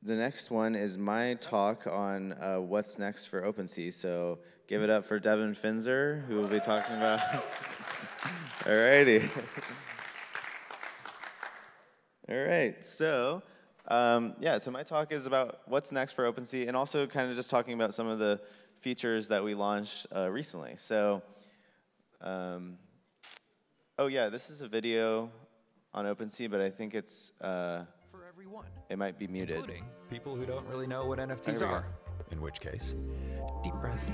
The next one is my talk on what's next for Opensea. So give it up for Devin Finzer, who will be talking about. All righty. All right. So yeah, so my talk is about what's next for Opensea, and also kind of just talking about some of the features that we launched recently. So, oh yeah, this is a video on Opensea, but I think it's for everyone. It might be muted. Including people who don't really know what NFTs are. In which case, deep breath.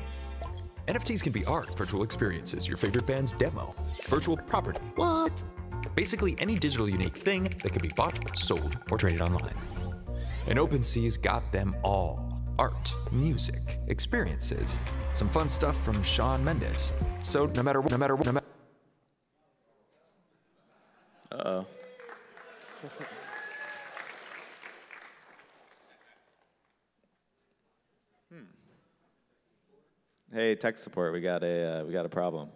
NFTs can be art, virtual experiences, your favorite band's demo, virtual property. What? Basically any digital unique thing that can be bought, sold, or traded online. And Opensea's got them all. Art, music, experiences, some fun stuff from Shawn Mendes. So no matter. Uh-oh. Hey, tech support, we got a problem.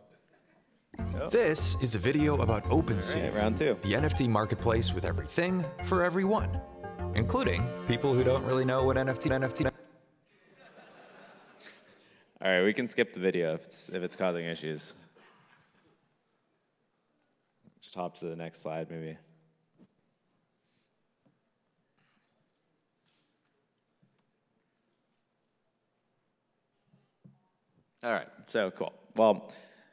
Oh. This is a video about Opensea, right, round two. The NFT marketplace with everything for everyone, including people who don't really know what NFT. All right, we can skip the video if it's causing issues. Just hop to the next slide, maybe. All right, so cool. Well,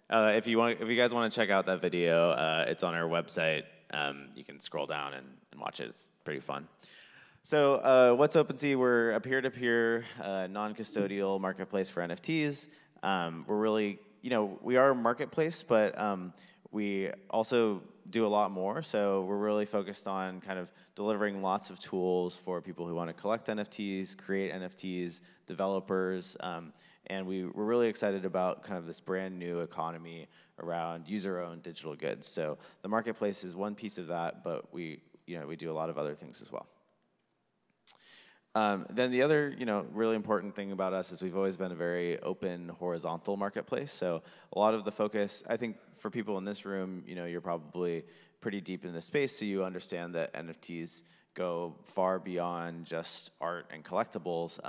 if you guys want to check out that video, it's on our website. You can scroll down and watch it. It's pretty fun. So what's Opensea? We're a peer-to-peer, non-custodial marketplace for NFTs. We're really, we are a marketplace, but we also do a lot more. So we're really focused on kind of delivering lots of tools for people who want to collect NFTs, create NFTs, developers, and we're really excited about kind of this brand new economy around user-owned digital goods. So the marketplace is one piece of that, but we do a lot of other things as well. Then the other, really important thing about us is we've always been a very open, horizontal marketplace. So a lot of the focus, I think, for people in this room, you're probably pretty deep in the space, so you understand that NFTs go far beyond just art and collectibles.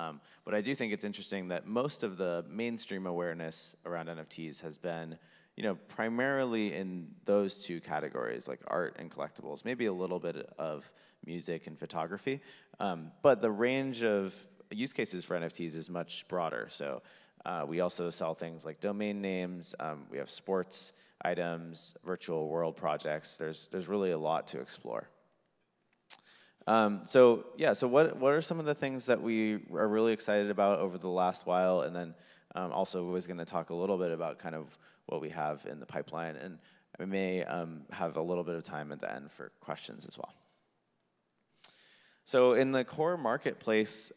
But I do think it's interesting that most of the mainstream awareness around NFTs has been, primarily in those two categories, like art and collectibles, maybe a little bit of music and photography. But the range of use cases for NFTs is much broader. So we also sell things like domain names. We have sports items, virtual world projects. There's really a lot to explore. So what are some of the things that we are really excited about over the last while? And then also was going to talk a little bit about kind of what we have in the pipeline. And we may have a little bit of time at the end for questions as well. So in the core marketplace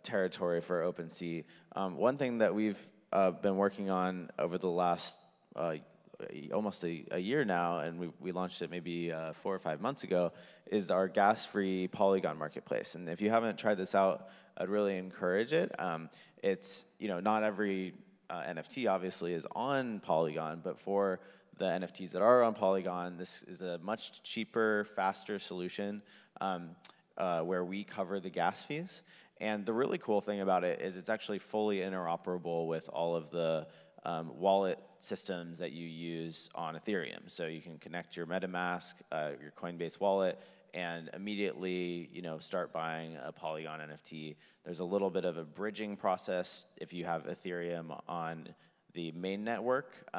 territory for Opensea, one thing that we've been working on over the last almost a year now, and we launched it maybe 4 or 5 months ago, is our gas-free Polygon Marketplace. And if you haven't tried this out, I'd really encourage it. It's, not every NFT obviously is on Polygon, but for the NFTs that are on Polygon, this is a much cheaper, faster solution where we cover the gas fees. And the really cool thing about it is it's actually fully interoperable with all of the wallet systems that you use on Ethereum. So you can connect your MetaMask, your Coinbase wallet, and immediately, start buying a Polygon NFT. There's a little bit of a bridging process if you have Ethereum on the main network,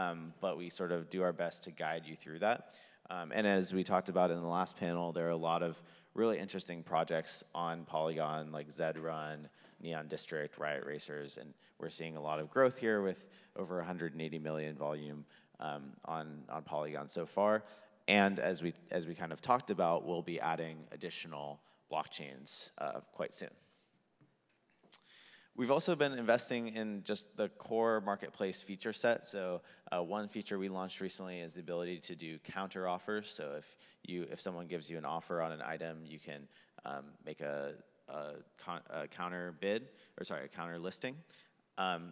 but we sort of do our best to guide you through that. And as we talked about in the last panel, there are a lot of really interesting projects on Polygon, like Zedrun, Neon District, Riot Racers, and we're seeing a lot of growth here with over 180 million volume on Polygon so far. And as we kind of talked about, we'll be adding additional blockchains quite soon. We've also been investing in just the core marketplace feature set. So one feature we launched recently is the ability to do counter offers. So if someone gives you an offer on an item, you can make a counter bid, or sorry, a counter listing.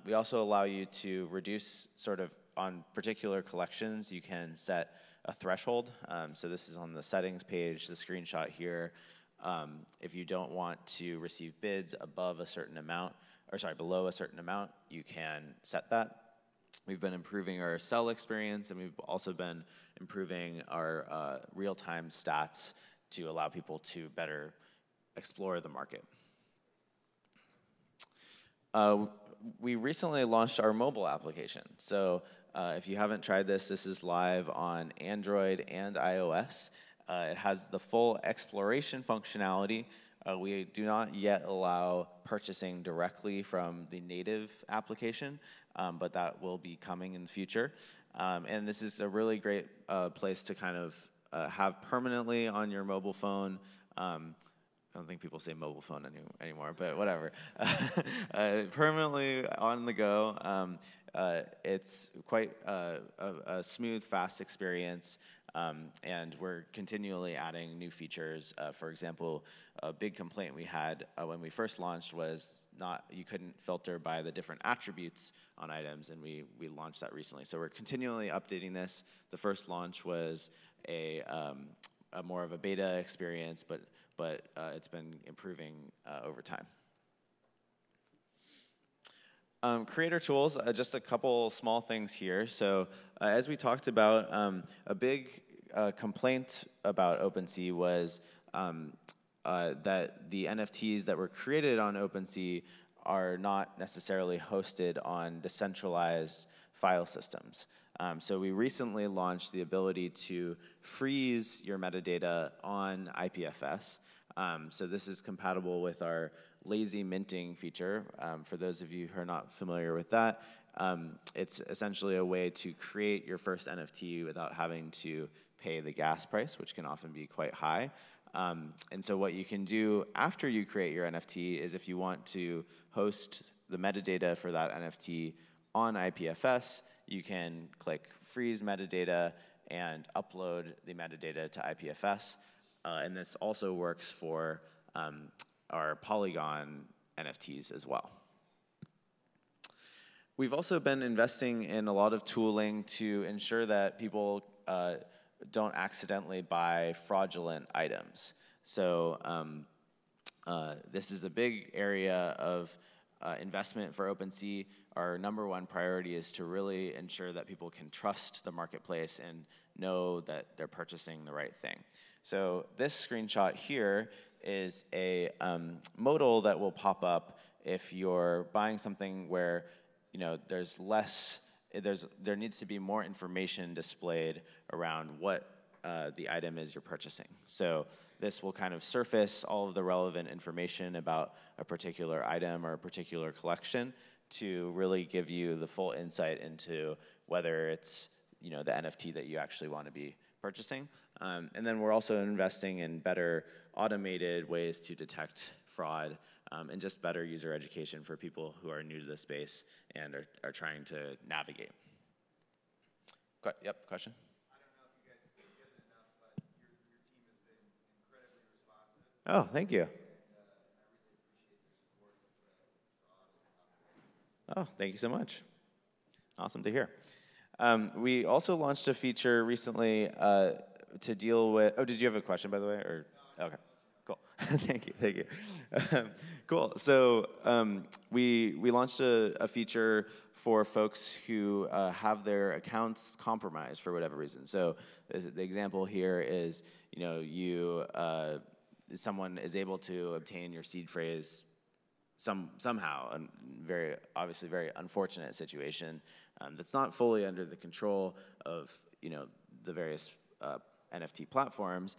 We also allow you to reduce sort of on particular collections. You can set a threshold. So this is on the settings page, the screenshot here. If you don't want to receive bids above a certain amount, or sorry, below a certain amount, you can set that. We've been improving our sell experience, and we've also been improving our real-time stats to allow people to better explore the market. We recently launched our mobile application. So if you haven't tried this, this is live on Android and iOS. It has the full exploration functionality. We do not yet allow purchasing directly from the native application, but that will be coming in the future. And this is a really great place to kind of have permanently on your mobile phone. I don't think people say mobile phone anymore, but whatever. Permanently on the go. It's quite a smooth, fast experience, and we're continually adding new features. For example, a big complaint we had when we first launched was you couldn't filter by the different attributes on items, and we launched that recently. So we're continually updating this. The first launch was a more of a beta experience, but it's been improving over time. Creator tools, just a couple small things here. So as we talked about, a big complaint about Opensea was that the NFTs that were created on Opensea are not necessarily hosted on decentralized file systems. So we recently launched the ability to freeze your metadata on IPFS. So this is compatible with our lazy minting feature. For those of you who are not familiar with that, it's essentially a way to create your first NFT without having to pay the gas price, which can often be quite high. And so what you can do after you create your NFT is if you want to host the metadata for that NFT on IPFS, you can click freeze metadata and upload the metadata to IPFS. And this also works for our Polygon NFTs as well. We've also been investing in a lot of tooling to ensure that people don't accidentally buy fraudulent items. So this is a big area of investment for Opensea. Our #1 priority is to really ensure that people can trust the marketplace and know that they're purchasing the right thing. So this screenshot here is a modal that will pop up if you're buying something where there needs to be more information displayed around what the item is you're purchasing. So this will kind of surface all of the relevant information about a particular item or a particular collection to really give you the full insight into whether it's the NFT that you actually want to be purchasing. And then we're also investing in better automated ways to detect fraud and just better user education for people who are new to the space and are trying to navigate. Yep, question? I don't know if you guys have been given enough, but your team has been incredibly responsive. Oh, thank you. And I really appreciate your support with fraud and Oh, thank you so much. Awesome to hear. We also launched a feature recently to deal with. Oh, did you have a question, by the way? Or okay, cool. Thank you. Cool. So we launched a feature for folks who have their accounts compromised for whatever reason. So the example here is, someone is able to obtain your seed phrase somehow, a obviously very unfortunate situation that's not fully under the control of the various NFT platforms,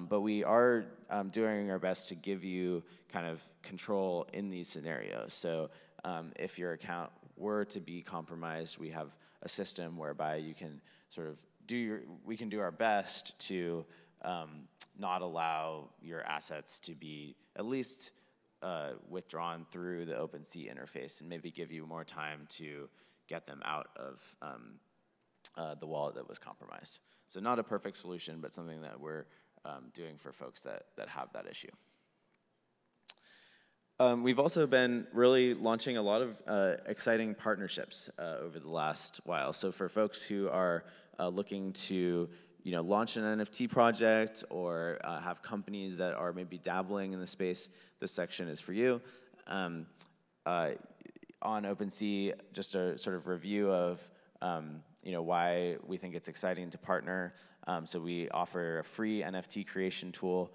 but we are doing our best to give you kind of control in these scenarios. So if your account were to be compromised, we have a system whereby you can sort of we can do our best to not allow your assets to be at least withdrawn through the Opensea interface and maybe give you more time to get them out of the wallet that was compromised. So not a perfect solution, but something that we're doing for folks that have that issue. We've also been really launching a lot of exciting partnerships over the last while. So for folks who are looking to launch an NFT project or have companies that are maybe dabbling in the space, this section is for you. On OpenSea, just a sort of review of why we think it's exciting to partner. So we offer a free NFT creation tool.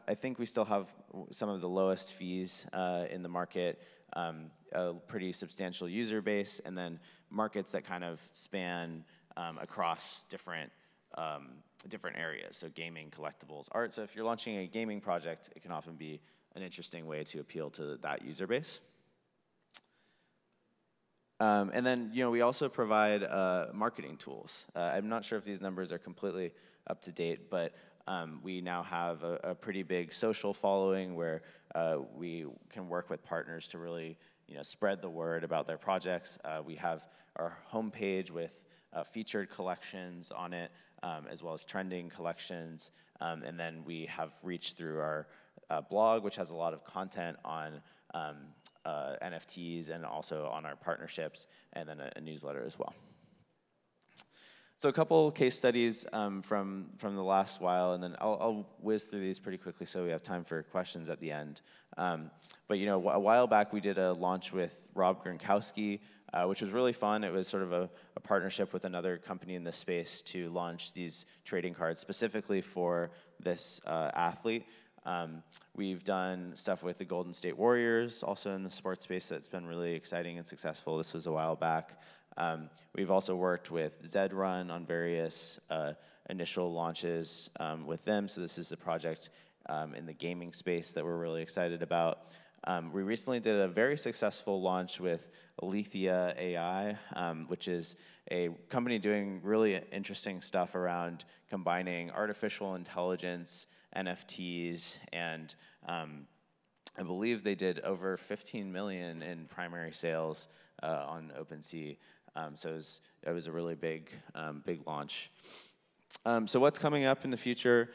I think we still have some of the lowest fees in the market, a pretty substantial user base, and then markets that kind of span across different areas. So gaming, collectibles, art. So if you're launching a gaming project, it can often be an interesting way to appeal to that user base. And then, we also provide marketing tools. I'm not sure if these numbers are completely up to date, but we now have a pretty big social following where we can work with partners to really, spread the word about their projects. We have our homepage with featured collections on it, as well as trending collections. And then we have reach through our blog, which has a lot of content on NFTs and also on our partnerships, and then a newsletter as well. So a couple case studies from the last while, and then I'll whiz through these pretty quickly so we have time for questions at the end. But a while back we did a launch with Rob Gronkowski, which was really fun. It was sort of a partnership with another company in this space to launch these trading cards specifically for this athlete. We've done stuff with the Golden State Warriors, also in the sports space that's been really exciting and successful. This was a while back. We've also worked with Zed Run on various initial launches with them. So this is a project in the gaming space that we're really excited about. We recently did a very successful launch with Alethea AI, which is a company doing really interesting stuff around combining artificial intelligence, NFTs, and I believe they did over 15 million in primary sales on OpenSea. So it was a really big launch. So what's coming up in the future?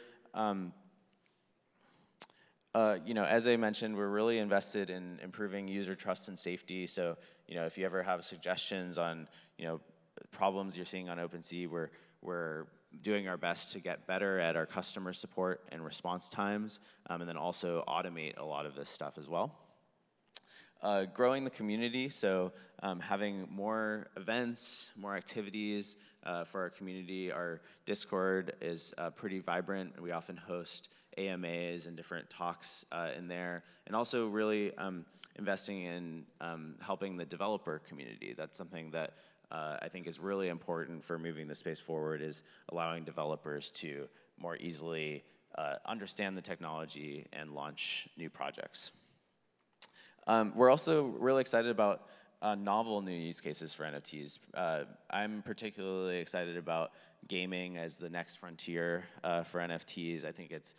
As I mentioned, we're really invested in improving user trust and safety. So, if you ever have suggestions on, problems you're seeing on OpenSea, we're doing our best to get better at our customer support and response times, and then also automate a lot of this stuff as well. Growing the community, so having more events, more activities for our community. Our Discord is pretty vibrant, and we often host AMAs and different talks in there, and also really investing in helping the developer community. That's something that I think is really important for moving the space forward, is allowing developers to more easily understand the technology and launch new projects. We're also really excited about novel new use cases for NFTs. I'm particularly excited about gaming as the next frontier for NFTs. I think it's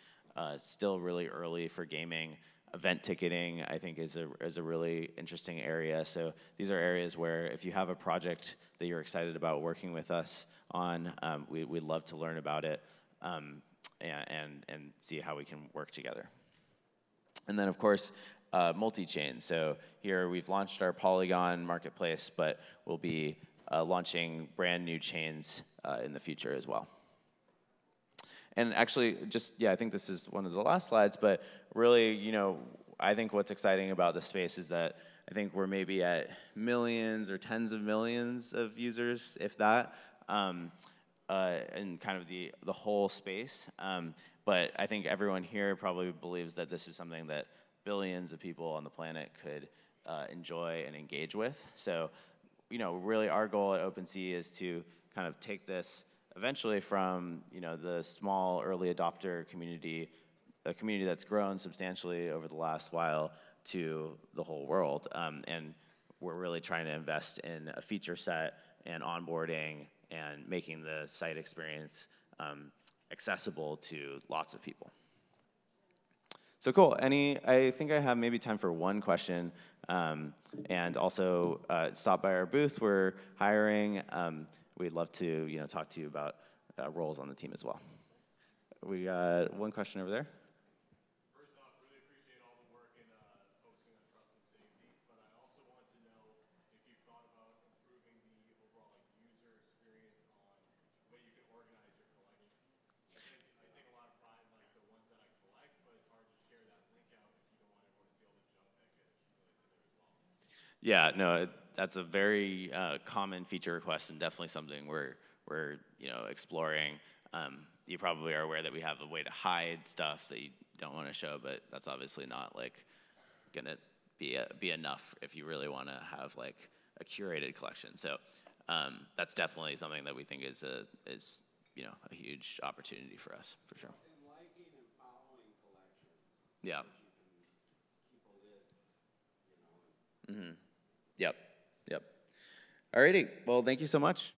still really early for gaming. Event ticketing, I think, is a really interesting area. So these are areas where if you have a project that you're excited about working with us on, we'd love to learn about it and see how we can work together. And then, of course, MultiChain. So here we've launched our Polygon Marketplace, but we'll be launching brand new chains in the future as well. And actually, I think this is one of the last slides, but really, I think what's exciting about this space is that I think we're maybe at millions or tens of millions of users, if that, in kind of the whole space. But I think everyone here probably believes that this is something that billions of people on the planet could enjoy and engage with. So, really our goal at OpenSea is to kind of take this eventually from the small early adopter community, a community that's grown substantially over the last while, to the whole world. And we're really trying to invest in a feature set and onboarding and making the site experience accessible to lots of people. So cool. I think I have maybe time for one question. And also stop by our booth. We're hiring. We'd love to talk to you about roles on the team as well. We got one question over there. First off, really appreciate all the work in focusing on trust and safety, but I also want to know if you've thought about improving the overall user experience on the way you can organize your collection. Yeah, no, that's a very common feature request and definitely something we're exploring. You probably are aware that we have a way to hide stuff that you don't want to show, but that's obviously not like gonna be enough if you really want to have like a curated collection. So that's definitely something that we think is a huge opportunity for us for sure. And liking and following collections. So Yeah. that you can keep a list, Yep. Yep. Alrighty. Well, thank you so much.